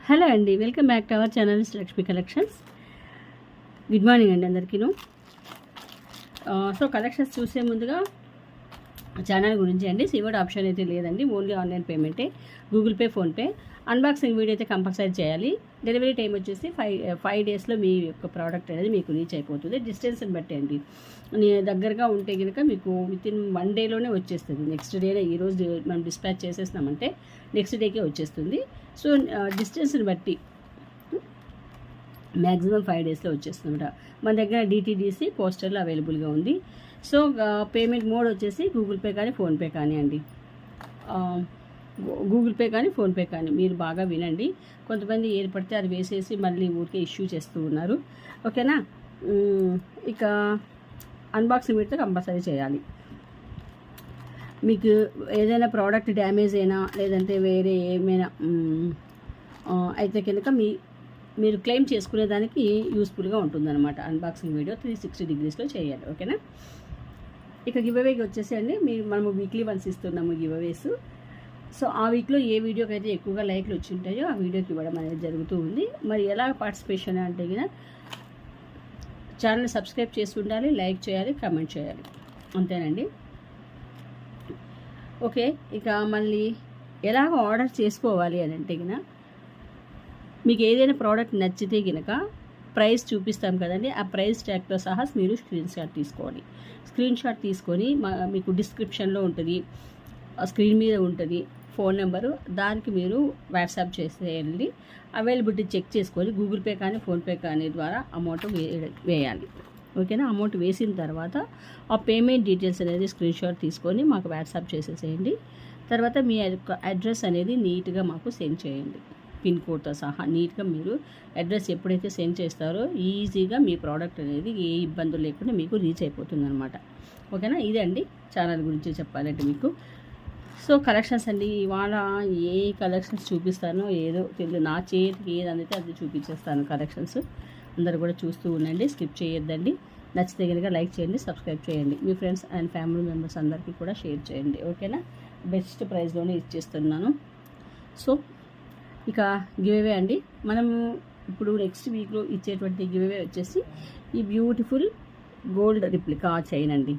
Hello అండి, welcome back to our channel Lakshmi collections. Good morning అండి అందరికీను. So collections చూసే ముందుగా ఛానల్ గురించి అండి, సివర్డ్ ఆప్షన్ అయితే లేదండి, ఓన్లీ ఆన్లైన్ పేమెంటే, Google pay, PhonePe. Unboxing video అయితే కంపల్సరీ చేయాలి. డెలివరీ టైం వచ్చేసి ఫైవ్ డేస్లో మీ యొక్క ప్రోడక్ట్ అనేది మీకు రీచ్ అయిపోతుంది. డిస్టెన్స్ని బట్టి అండి, దగ్గరగా ఉంటే కనుక మీకు వితిన్ 1 డేలోనే వచ్చేస్తుంది. నెక్స్ట్ డేనే, ఈరోజు మనం డిస్పాచ్ చేసేసినామంటే నెక్స్ట్ డేకే వచ్చేస్తుంది. సో డిస్టెన్స్ని బట్టి మ్యాక్సిమం 5 డేస్లో వచ్చేస్తుందన్నమాట. మన దగ్గర డిటీడీసీ పోస్టర్లో అవైలబుల్గా ఉంది. సో పేమెంట్ మోడ్ వచ్చేసి గూగుల్ పే కానీ ఫోన్పే కానీ అండి. గూగుల్ పే కానీ ఫోన్పే కానీ మీరు బాగా వినండి. కొంతమంది ఏది పడితే అది వేసేసి మళ్ళీ ఊరికే ఇష్యూ చేస్తూ ఉన్నారు. ఓకేనా. ఇక అన్బాక్సింగ్ వీడితో కంపల్సరీ చేయాలి. మీకు ఏదైనా ప్రోడక్ట్ డ్యామేజ్ అయినా లేదంటే వేరే ఏమైనా అయితే కనుక మీరు క్లెయిమ్ చేసుకునేదానికి యూస్ఫుల్గా ఉంటుందన్నమాట. అన్బాక్సింగ్ వీడియో 360 degreesలో చేయాలి. ఓకేనా. ఇక గివ్అవేకి వచ్చేసి అండి, మనము వీక్లీ వన్స్ ఇస్తున్నాము గివ్అవేస్. సో ఆ వీక్లో ఏ వీడియోకి అయితే ఎక్కువగా లైక్లు వచ్చి ఉంటాయో ఆ వీడియోకి ఇవ్వడం అనేది జరుగుతూ ఉంది. మరి ఎలా పార్టిసిపేషన్ అంటే కనుక ఛానల్ సబ్స్క్రైబ్ చేసి ఉండాలి, లైక్ చేయాలి, కామెంట్ చేయాలి, అంతేనండి. ఓకే. ఇక మళ్ళీ ఎలాగ ఆర్డర్ చేసుకోవాలి అని అంటే కనుక, మీకు ఏదైనా ప్రోడక్ట్ నచ్చితే కనుక ప్రైస్ చూపిస్తాం కదండి, ఆ ప్రైస్ ట్యాగ్తో సహా మీరు స్క్రీన్ షాట్ తీసుకోవాలి. స్క్రీన్ షాట్ తీసుకొని మీకు డిస్క్రిప్షన్లో ఉంటుంది, స్క్రీన్ మీద ఉంటుంది ఫోన్ నెంబరు, దానికి మీరు వాట్సాప్ చేసేయండి. అవైలబిలిటీ చెక్ చేసుకొని గూగుల్ పే కానీ ఫోన్పే కానీ ద్వారా అమౌంట్ వేయాలి. ఓకేనా. అమౌంట్ వేసిన తర్వాత ఆ పేమెంట్ డీటెయిల్స్ అనేది స్క్రీన్ షాట్ తీసుకొని మాకు వాట్సాప్ చేసేసేయండి. తర్వాత మీ యొక్క అడ్రస్ అనేది నీట్గా మాకు సెండ్ చేయండి, పిన్ కోడ్తో సహా. నీట్గా మీరు అడ్రస్ ఎప్పుడైతే సెండ్ చేస్తారో ఈజీగా మీ ప్రోడక్ట్ అనేది ఏ ఇబ్బందులు లేకుండా మీకు రీచ్ అయిపోతుంది అనమాట. ఓకేనా. ఇదండి ఛానల్ గురించి చెప్పాలంటే మీకు. సో కలెక్షన్స్ అండి, ఇవాళ ఏ కలెక్షన్స్ చూపిస్తానో ఏదో తెలియదు, నా చేతికి ఏది అందితే అది చూపించేస్తాను కలెక్షన్స్. అందరూ కూడా చూస్తూ ఉండండి, స్కిప్ చేయొద్దండి. నచ్చితే కనుక లైక్ చేయండి, సబ్స్క్రైబ్ చేయండి, మీ ఫ్రెండ్స్ అండ్ ఫ్యామిలీ మెంబర్స్ అందరికీ కూడా షేర్ చేయండి. ఓకేనా. బెస్ట్ ప్రైస్లోనే ఇచ్చేస్తున్నాను. సో ఇక గివ్అవే అండి, మనము ఇప్పుడు నెక్స్ట్ వీక్లో ఇచ్చేటువంటి గివ్అవే వచ్చేసి ఈ బ్యూటిఫుల్ గోల్డ్ రిప్లికా చైన్ అండి.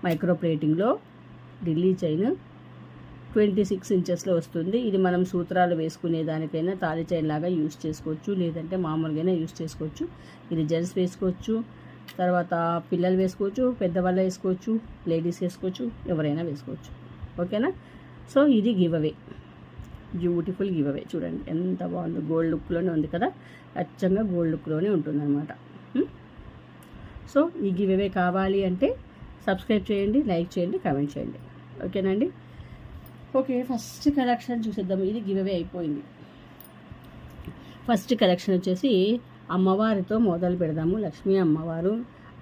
మైక్రో ప్లేటింగ్లో ఢిల్లీ చైన్ 26 ఇంచెస్లో వస్తుంది. ఇది మనం సూత్రాలు వేసుకునే దానికైనా తాళి చైన్ లాగా యూస్ చేసుకోవచ్చు, లేదంటే మామూలుగానే యూస్ చేసుకోవచ్చు. ఇది జెంట్స్ వేసుకోవచ్చు, తర్వాత పిల్లలు వేసుకోవచ్చు, పెద్దవాళ్ళు వేసుకోవచ్చు, లేడీస్ వేసుకోవచ్చు, ఎవరైనా వేసుకోవచ్చు. ఓకేనా. సో ఇది గివ్అవే, బ్యూటిఫుల్ గివ్అవే. చూడండి ఎంత బాగుంది, గోల్డ్ లుక్లోనే ఉంది కదా, అచ్చంగా గోల్డ్ లుక్లోనే ఉంటుందన్నమాట. సో ఈ గివ్అవే కావాలి అంటే సబ్స్క్రైబ్ చేయండి, లైక్ చేయండి, కామెంట్ చేయండి. ఓకేనండి. ఓకే, ఫస్ట్ కలెక్షన్ చూసేద్దాం. ఇది గివ్అవే అయిపోయింది. ఫస్ట్ కలెక్షన్ వచ్చేసి అమ్మవారితో మొదలు పెడదాము. లక్ష్మీ అమ్మవారు.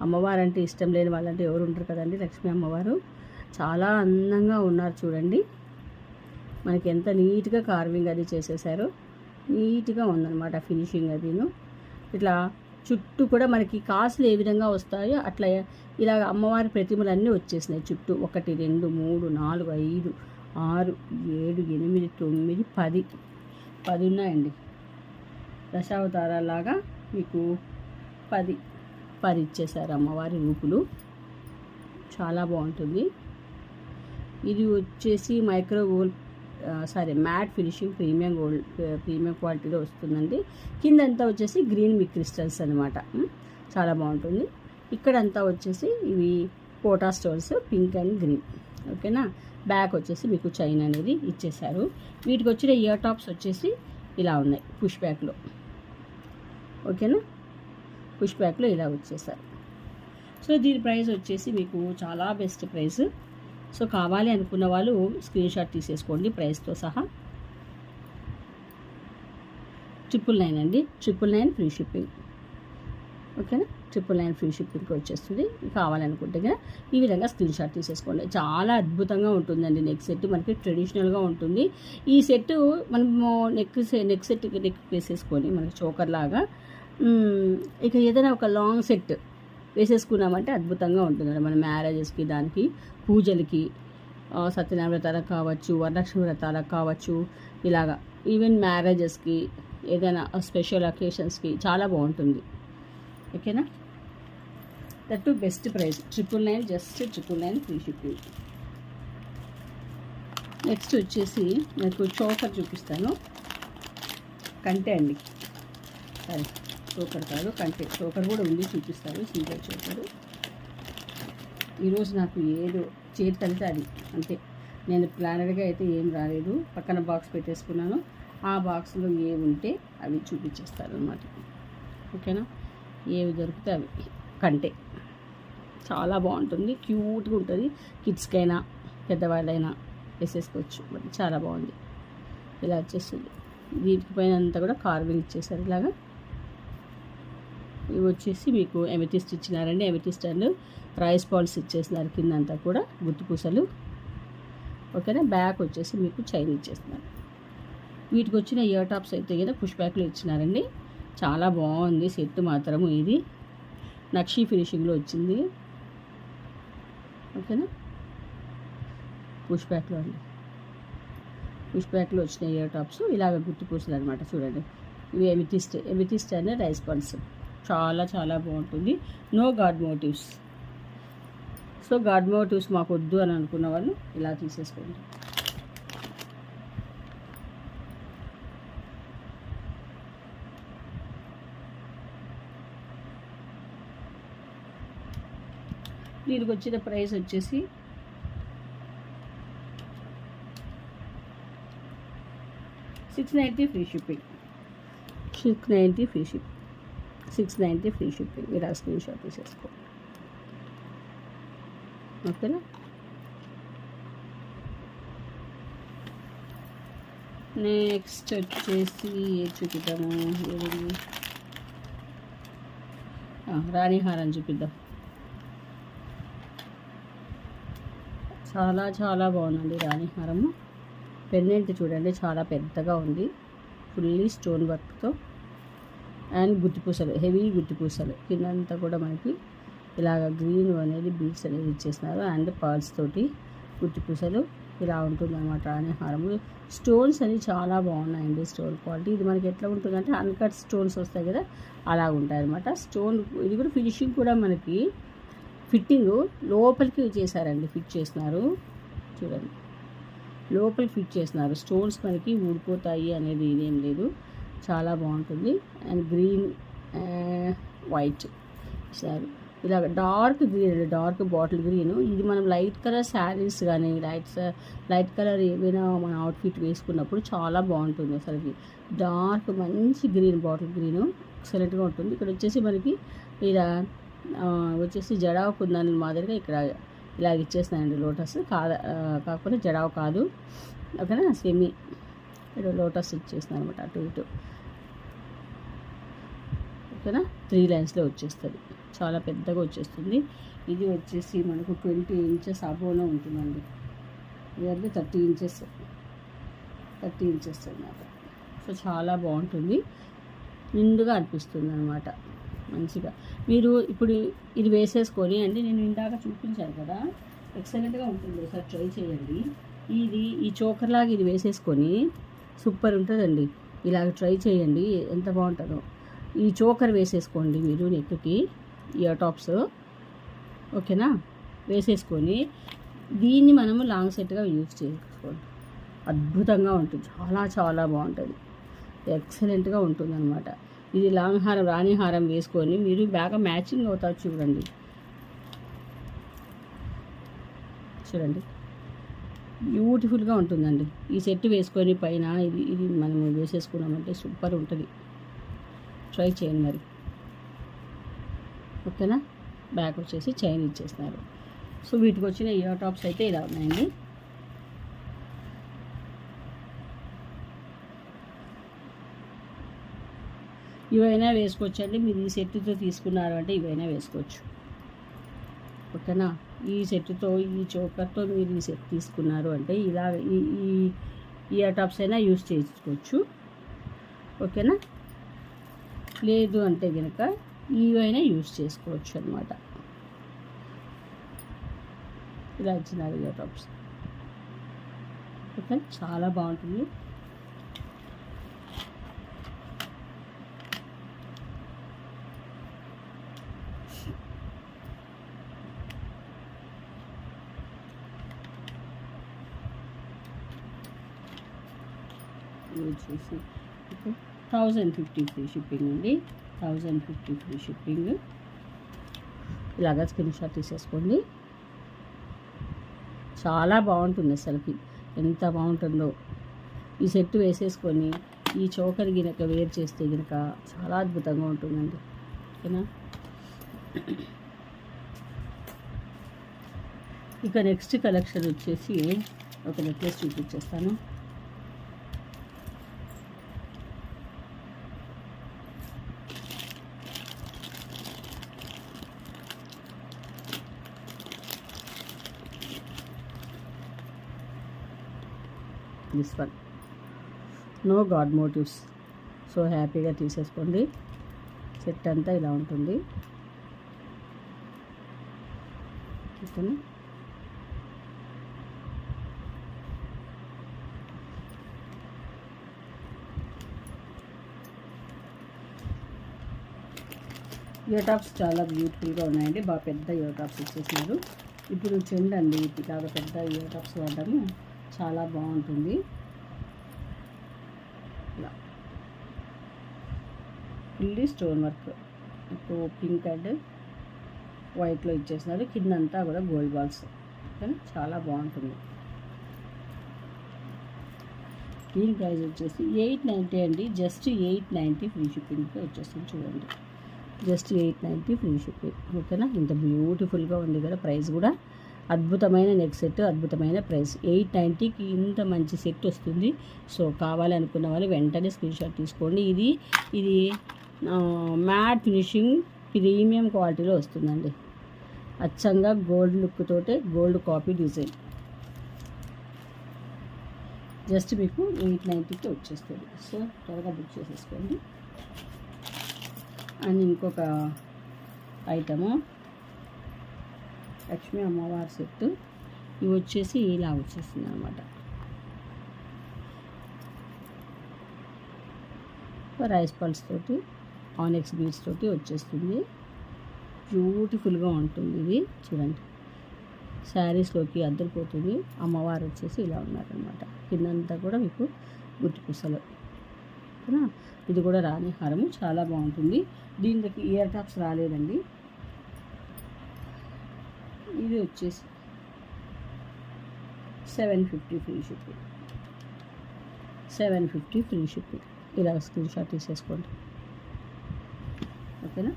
అమ్మవారు అంటే ఇష్టం లేని వాళ్ళంటే ఎవరు ఉంటారు కదండి. లక్ష్మీ అమ్మవారు చాలా అందంగా ఉన్నారు చూడండి. మనకి ఎంత నీట్గా కార్వింగ్ అది చేసేసారో, నీట్గా ఉందన్నమాట ఫినిషింగ్ అదిను. ఇట్లా చుట్టూ కూడా మనకి కాసులు ఏ విధంగా వస్తాయో అట్లా ఇలాగ అమ్మవారి ప్రతిమలు అన్నీ వచ్చేసినాయి చుట్టూ. 1 2 3 4 5 6 7 8 9 10 ఉన్నాయండి. దశావతారాలాగా మీకు 10 ఇచ్చేసారు అమ్మవారి రూపులు. చాలా బాగుంటుంది. ఇది వచ్చేసి micro gold matte finishing premium క్వాలిటీలో వస్తుందండి. కిందంతా వచ్చేసి గ్రీన్ మిక్ క్రిస్టల్స్ అనమాట. చాలా బాగుంటుంది. ఇక్కడంతా వచ్చేసి ఇవి పోటా స్టోన్స్, పింక్ అండ్ గ్రీన్. ఓకేనా. బ్యాక్ వచ్చేసి మీకు చైన్ అనేది ఇచ్చేసారు. వీటికి వచ్చిన ఇయర్ టాప్స్ వచ్చేసి ఇలా ఉన్నాయి పుష్ బ్యాక్లో. ఓకేనా. పుష్ బ్యాక్లో ఇలా వచ్చేసారు. సో దీని ప్రైస్ వచ్చేసి మీకు చాలా బెస్ట్ ప్రైస్. సో కావాలి అనుకున్న వాళ్ళు స్క్రీన్ షాట్ తీసేసుకోండి ప్రైస్తో సహా. 999 అండి. 999 ఫ్రీ షిప్పింగ్. ఓకేనా. 999 ఫ్రీ షిప్పింగ్కి వచ్చేస్తుంది. కావాలనుకుంటే కదా ఈ విధంగా స్క్రీన్ షాట్ తీసేసుకోండి. చాలా అద్భుతంగా ఉంటుందండి. నెక్ సెట్ మనకి ట్రెడిషనల్గా ఉంటుంది. ఈ సెట్ మనము నెక్ సెట్ వేసేసుకొని మనకి చోకర్ లాగా ఇక ఏదైనా ఒక లాంగ్ సెట్ వేసేసుకున్నామంటే అద్భుతంగా ఉంటుంది. మన మ్యారేజెస్కి, దానికి పూజలకి, సత్యనారాయణ వ్రతాలకు కావచ్చు, వరలక్ష్మి వ్రతాలకు కావచ్చు, ఇలాగా ఈవెన్ మ్యారేజెస్కి ఏదైనా స్పెషల్ అకేషన్స్కి చాలా బాగుంటుంది. ఓకేనా, that best price 999, just 999 free shipping. Next వచ్చేసి నాకు చోకర్ చూపిస్తాను. కంటే అండి, సరే చోకర్ కాదు కంటే, చోకర్ కూడా ఉంది చూపిస్తాను. Single choker. ఈరోజు నాకు ఏదో చేతి కలితే అది అంతే. నేను ప్లానర్గా అయితే ఏం రాలేదు. పక్కన బాక్స్ పెట్టేసుకున్నాను. ఆ బాక్స్లో ఏవి ఉంటే అవి చూపించేస్తాను అనమాట. ఓకేనా, ఏవి దొరికితే అవి. కంటే చాలా బాగుంటుంది, క్యూట్గా ఉంటుంది. కిడ్స్కైనా పెద్దవాళ్ళైనా వేసేసుకోవచ్చు. చాలా బాగుంది. ఇలా వచ్చేస్తుంది. వీటి పైన అంతా కూడా కార్వింగ్ ఇచ్చేసారు ఇలాగా. ఇవి వచ్చేసి మీకు ఎమెటిస్ట్ ఇచ్చినారండి. ఎమెటిస్ట్ అండ్ రైస్ బాల్స్ ఇచ్చేసినారు. కింద అంతా కూడా గుత్తుపూసలు. ఓకేనా, బ్యాక్ వచ్చేసి మీకు చైన్ ఇచ్చేస్తున్నారు. వీటికి వచ్చిన ఇయర్ టాప్స్ అయితే కదా పుష్ బ్యాక్లో ఇచ్చినారండి. చాలా బాగుంది సెట్ మాత్రము. ఇది నక్షీ ఫినిషింగ్లో వచ్చింది. ఓకేనా, పుష్ బ్యాక్లో అండి. పుష్ బ్యాక్లో వచ్చిన ఇయర్ టాప్స్ ఇలాగ గుర్తుపూసలు అనమాట. చూడండి, ఇవి ఎమిటిస్ట్ అండ్ రైస్ బాల్స్. చాలా చాలా బాగుంటుంది. No god motifs. So god motifs మాకు వద్దు అని అనుకున్న వాళ్ళు ఇలా తీసేసుకోండి. దీనికి వచ్చిన ప్రైస్ వచ్చేసి $690 free shipping. 690 free ship. 690 free shipping. మీరు ఆ స్క్రీన్ షాట్ తీసేసుకోండి. ఓకేనా, నెక్స్ట్ వచ్చేసి చూపిద్దాము. రాణి హారం చూపిద్దాం. చాలా చాలా బాగుందండి రాణి హారము. పెండెంట్ చూడండి, చాలా పెద్దగా ఉంది. ఫుల్లీ స్టోన్ వర్క్తో అండ్ గుత్తిపూసలు, హెవీ గుత్తిపూసలు. కిందంతా కూడా మనకి ఇలాగ గ్రీన్ అనేది బీడ్స్ అనేది ఇచ్చేస్తున్నారు. అండ్ పర్ల్స్ తోటి గుత్తిపూసలు ఇలా ఉంటుంది అనమాట రాణి హారము. స్టోన్స్ అని చాలా బాగున్నాయండి. స్టోన్ క్వాలిటీ ఇది మనకి ఎట్లా ఉంటుందంటే అన్కట్ స్టోన్స్ వస్తాయి కదా, అలా ఉంటాయి అనమాట. స్టోన్ ఇది కూడా ఫినిషింగ్ కూడా మనకి ఫిట్టింగ్ లోపలికి చేశారండి. ఫిట్ చేస్తున్నారు చూడండి, లోపలికి ఫిట్ చేస్తున్నారు. స్టోన్స్ మనకి ఊడిపోతాయి అనేది ఇదేం లేదు. చాలా బాగుంటుంది. అండ్ గ్రీన్ వైట్ సారీ, ఇలా dark green, dark bottle green. ఇది మనం లైట్ కలర్ శారీస్ కానీ లైట్ కలర్ ఏవైనా మన అవుట్ఫిట్ వేసుకున్నప్పుడు చాలా బాగుంటుంది. అసలుకి డార్క్ మంచి గ్రీన్, బాటిల్ గ్రీన్ ఎక్సలెంట్గా ఉంటుంది. ఇక్కడ వచ్చేసి మనకి ఇలా వచ్చేసి జడావు కుందని మాదిరిగా ఇక్కడ ఇలా ఇచ్చేస్తానండి. లోటస్ కాకపోతే జడావు కాదు. ఓకేనా, సెమీ ఇక్కడ లోటస్ ఇచ్చేస్తాను అనమాట అటు ఇటు. ఓకేనా, 3 లైన్స్లో వచ్చేస్తుంది. చాలా పెద్దగా వచ్చేస్తుంది. ఇది వచ్చేసి మనకు 20 ఇంచెస్ అబోలో ఉంటుందండి. ఇది 30 ఇంచెస్ అన్నమాట. సో చాలా బాగుంటుంది, నిండుగా అనిపిస్తుంది అనమాట మంచిగా. మీరు ఇప్పుడు ఇది వేసేసుకొని అండి, నేను ఇందాక చూపించాను కదా, ఎక్సలెంట్గా ఉంటుంది. ఒకసారి ట్రై చేయండి. ఈ చోకర్ లాగా ఇది వేసేసుకొని సూపర్ ఉంటుందండి. ఇలాగ ట్రై చేయండి, ఎంత బాగుంటుందో. ఈ చోకర్ వేసేసుకోండి మీరు నెక్కి, ఇయర్ టాప్స్. ఓకేనా, వేసేసుకొని దీన్ని మనము లాంగ్ సెట్గా యూజ్ చేసుకోండి. అద్భుతంగా ఉంటుంది, చాలా చాలా బాగుంటుంది, ఎక్సలెంట్గా ఉంటుంది అనమాట. ఇది లాంగ్ హారం, రాణి హారం వేసుకొని మీరు బాగా మ్యాచింగ్ అవుతారు. చూడండి బ్యూటిఫుల్గా ఉంటుందండి. ఈ సెట్ వేసుకొని పైన ఇది మనం వేసేసుకున్నామంటే సూపర్ ఉంటుంది. ట్రై చేయండి మరి. ఓకేనా, బ్యాక్ వచ్చేసి చైన్ ఇచ్చేస్తున్నారు. సో వీటికి వచ్చిన ఇయర్ టాప్స్ అయితే ఇలా ఉన్నాయండి. ఇవైనా వేసుకోవచ్చు అండి. మీరు ఈ సెట్తో తీసుకున్నారు అంటే ఇవైనా వేసుకోవచ్చు. ఓకేనా, ఈ సెట్తో ఈ చోకర్తో మీరు ఈ సెట్ తీసుకున్నారు అంటే ఇలా ఈ ఇయర్ టాప్స్ అయినా యూజ్ చేసుకోవచ్చు. ఓకేనా, లేదు అంటే కనుక ఇవైనా యూజ్ చేసుకోవచ్చు అనమాట. ఇలా ఇచ్చినారు ఇయర్ టాప్స్. ఓకే, చాలా బాగుంటుంది. ఇది వచ్చేసి 1050 ఫ్రీ షిప్పింగ్ అండి. 1050 ఫ్రీ షిప్పింగ్. ఇలాగా స్క్రీన్ షాట్ తీసేసుకోండి. చాలా బాగుంటుంది అసలుకి, ఎంత బాగుంటుందో. ఈ సెట్ వేసేసుకొని ఈ చోకర్ గినక వేర్ చేస్తే గినక చాలా అద్భుతంగా ఉంటుందండి. ఓకేనా. ఇక నెక్స్ట్ కలెక్షన్ వచ్చేసి ఒక నెక్లెస్ చూపించేస్తాను. This one no god motifs. So హ్యాపీగా తీసేసుకోండి. సెట్ అంతా ఇలా ఉంటుంది. ఓకేనా. ఇయర్ టాప్స్ చాలా బ్యూటిఫుల్గా ఉన్నాయండి. బాగా పెద్ద ఇయర్ టాప్స్ ఇచ్చేసినారు. ఇప్పుడు ట్రెండ్ అండి ఇలాగ పెద్ద ఇయర్ టాప్స్ వాడడము చాలా బాగుంటుంది. ఇలా ఫుల్లీ స్టోన్ వర్క్, ఇప్పుడు పింక్ అండ్ వైట్లో ఇచ్చేసినారు. కిందంతా కూడా గోల్డ్ బాల్స్. కానీ చాలా బాగుంటుంది. దీని ప్రైస్ వచ్చేసి 890 అండి. జస్ట్ 890 ఫ్రీ షిప్పింగ్తో వచ్చేస్తుంది. చూడండి, జస్ట్ 890 ఫ్రీ షిప్పింగ్. ఓకేనా. ఇంత బ్యూటిఫుల్గా ఉంది కదా. ప్రైస్ కూడా అద్భుతమైన నెక్ సెట్, అద్భుతమైన ప్రైస్. 890కి ఇంత మంచి సెట్ వస్తుంది. సో కావాలనుకున్న వాళ్ళు వెంటనే స్క్రీన్ షాట్ తీసుకోండి. ఇది మ్యాట్ ఫినిషింగ్ ప్రీమియం క్వాలిటీలో వస్తుందండి. అచ్చంగా గోల్డ్ లుక్ తోటే గోల్డ్ కాపీ డిజైన్. జస్ట్ మీకు 890కి వచ్చేస్తుంది. సో త్వరగా బుక్ చేసేసుకోండి. అండ్ ఇంకొక ఐటము లక్ష్మీ అమ్మవారి సెట్. ఇవి వచ్చేసి ఇలా వచ్చేస్తుంది అనమాట. రైస్ పల్స్ తోటి ఆనెక్స్ బీడ్స్ తోటి వచ్చేస్తుంది. బ్యూటిఫుల్గా ఉంటుంది ఇది. చూడండి, శారీస్లోకి అద్దరిపోతుంది. అమ్మవారు వచ్చేసి ఇలా ఉన్నారనమాట. కిందంతా కూడా మీకు గుత్తి పూసలు. ఓకేనా. ఇది కూడా రాణి హారము, చాలా బాగుంటుంది. దీనికి ఇయర్ టాప్స్ రాలేదండి. ఇది వచ్చేసి 750 ఫ్రీ షిప్పింగ్. 750 free shipping. ఇలా స్క్రీన్ షాట్ తీసేసుకోండి. ఓకేనా.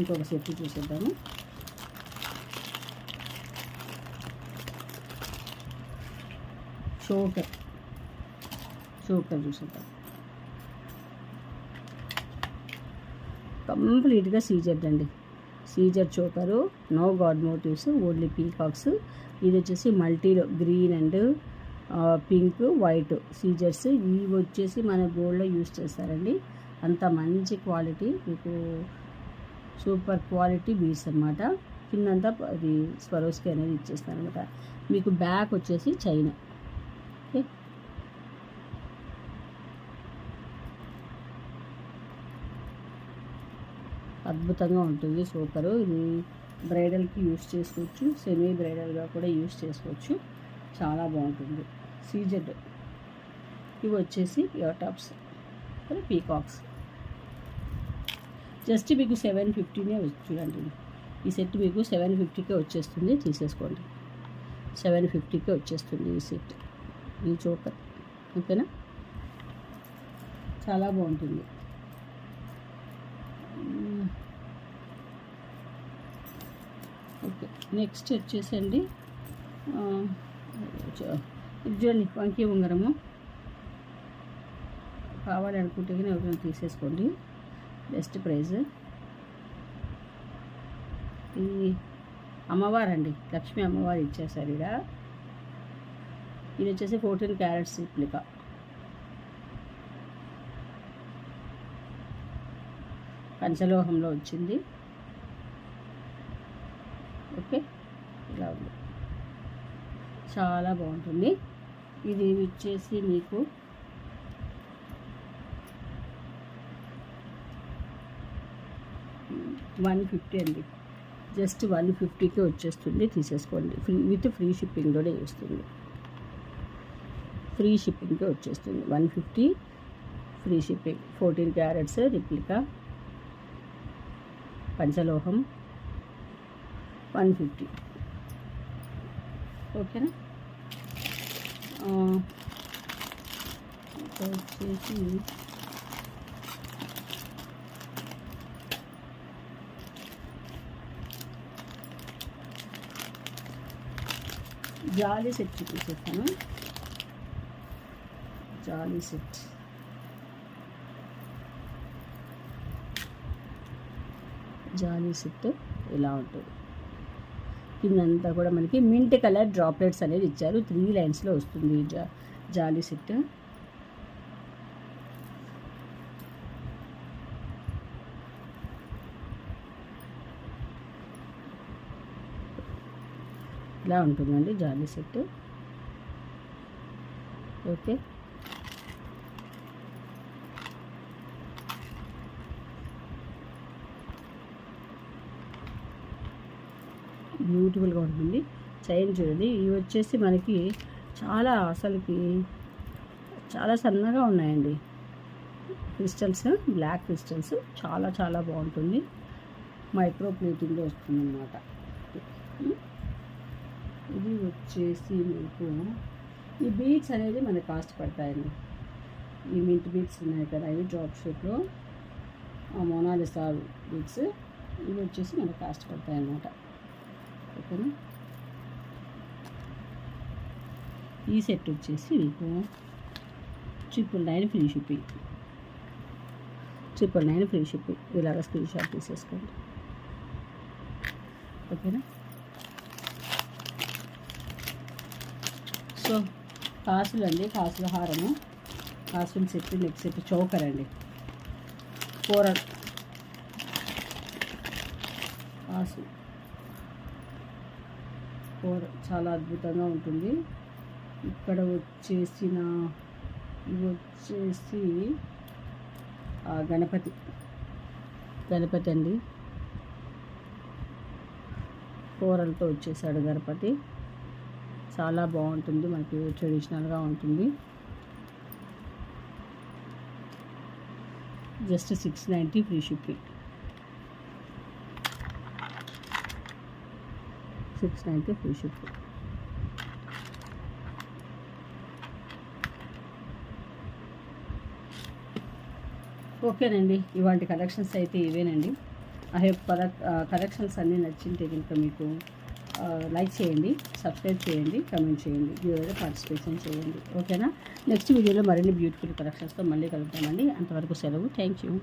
ఇంకొక సెట్ చూసేద్దాము. చోకర్ చూసేద్దాం. కంప్లీట్గా సీజెడ్ అండి. సీజర్ choker, no god motives, only peacocks. ఇది వచ్చేసి మల్టీలో గ్రీన్ అండ్ పింక్ వైట్ సీజర్స్. ఇవి వచ్చేసి మన గోల్డ్లో యూస్ చేస్తారండి. అంత మంచి క్వాలిటీ, మీకు సూపర్ క్వాలిటీ బీడ్స్ అనమాట. కిందంతా అది స్వరోస్కి అనేది ఇచ్చేస్తాను అనమాట. మీకు బ్యాక్ వచ్చేసి చైనా. ఓకే. అద్భుతంగా ఉంటుంది. సూపరు. ఇది బ్రైడల్కి యూస్ చేసుకోవచ్చు, సెమీ బ్రైడల్గా కూడా యూస్ చేసుకోవచ్చు. చాలా బాగుంటుంది. సీజెడ్. ఇవి వచ్చేసి ఇయర్ టాప్స్, పీకాక్స్. జస్ట్ మీకు 750నే చూడండి. ఈ సెట్ మీకు 750కే వచ్చేస్తుంది. తీసేసుకోండి. 750కే వచ్చేస్తుంది ఈ సెట్, ఈ చోకర్. ఓకేనా. చాలా బాగుంటుంది. ఓకే. నెక్స్ట్ వచ్చేసండి చూడండి, వంకీ ఉంగరము. కావాలనుకుంటే కానీ ఎవరైనా తీసేసుకోండి. Best price. ఈ అమ్మవారండి, లక్ష్మీ అమ్మవారు ఇచ్చేసారు ఇక్కడ. ఇది వచ్చేసి 14 క్యారెట్స్ రిప్లికా. పంచలోహంలో వచ్చింది. ఓకే. ఇలా ఉంది, చాలా బాగుంటుంది. ఇది వచ్చేసి మీకు $150 అండి. జస్ట్ 150కే వచ్చేస్తుంది. తీసేసుకోండి. విత్ ఫ్రీ షిప్పింగ్లోనే వస్తుంది. ఫ్రీ షిప్పింగ్కి వచ్చేస్తుంది. 150 ఫ్రీ షిప్పింగ్. 14 క్యారెట్స్ రిప్లికా పంచలోహం 150. ఓకేనా. వచ్చేసి జాలీ సెట్ చూపిస్తాను. జాలీ సెట్ ఇలా ఉంటుంది. కిందంతా కూడా మనకి మింట్ కలర్ డ్రాప్లెట్స్ అనేది ఇచ్చారు. 3 లైన్స్లో వస్తుంది జాలీ సెట్. ఇలా ఉంటుందండి జాలీ సెట్. ఓకే. బ్యూటిఫుల్గా ఉంటుంది. చైన్ చూడండి. ఇవి వచ్చేసి మనకి అసలుకి చాలా సన్నగా ఉన్నాయండి క్రిస్టల్స్, బ్లాక్ క్రిస్టల్స్. చాలా బాగుంటుంది. మైక్రో ప్లేటింగ్లో వస్తుంది అన్నమాట. ఇది వచ్చేసి మీకు ఈ బీడ్స్ అనేది మనకు కాస్ట్ పడతాయండి. ఈ మింట్ బీడ్స్ ఉన్నాయి కదా, ఇవి డ్రాప్ షేప్లో మోనాలిసా బీడ్స్. ఇవి వచ్చేసి మనకు కాస్ట్ పడతాయి అన్నమాట. ఓకేనా. ఈ సెట్ వచ్చేసి మీకు 999 ఫ్రీ షిప్పింగ్. 999 free shipping. ఇలాగ స్క్రీన్ షాట్ తీసేసుకోండి. ఓకేనా. సో కాసులు అండి, కాసుల హారము, కాసుల సెట్, నెక్ సెట్, చౌకర్ అండి, కూరల్ కాసు కూర చాలా అద్భుతంగా ఉంటుంది. ఇక్కడ ఇవి వచ్చేసి గణపతి అండి. కూరలతో వచ్చేసాడు గణపతి. చాలా బాగుంటుంది, మనకి ట్రెడిషనల్గా ఉంటుంది. Just 690 free shipping. 690 free shipping. ఓకేనండి. ఇవాంటి కలెక్షన్స్ అయితే ఇవేనండి. ఐ హోప్ కలెక్షన్స్ అన్నీ నచ్చింటే కనుక మీకు లైక్ చేయండి, సబ్స్క్రైబ్ చేయండి, కమెంట్ చేయండి, వీడియోలో పార్టిసిపేషన్ చేయండి. ఓకేనా. నెక్స్ట్ వీడియోలో మరిన్ని బ్యూటిఫుల్ కలెక్షన్స్తో మళ్ళీ కలుగుతామండి. అంతవరకు సెలవు. Thank you.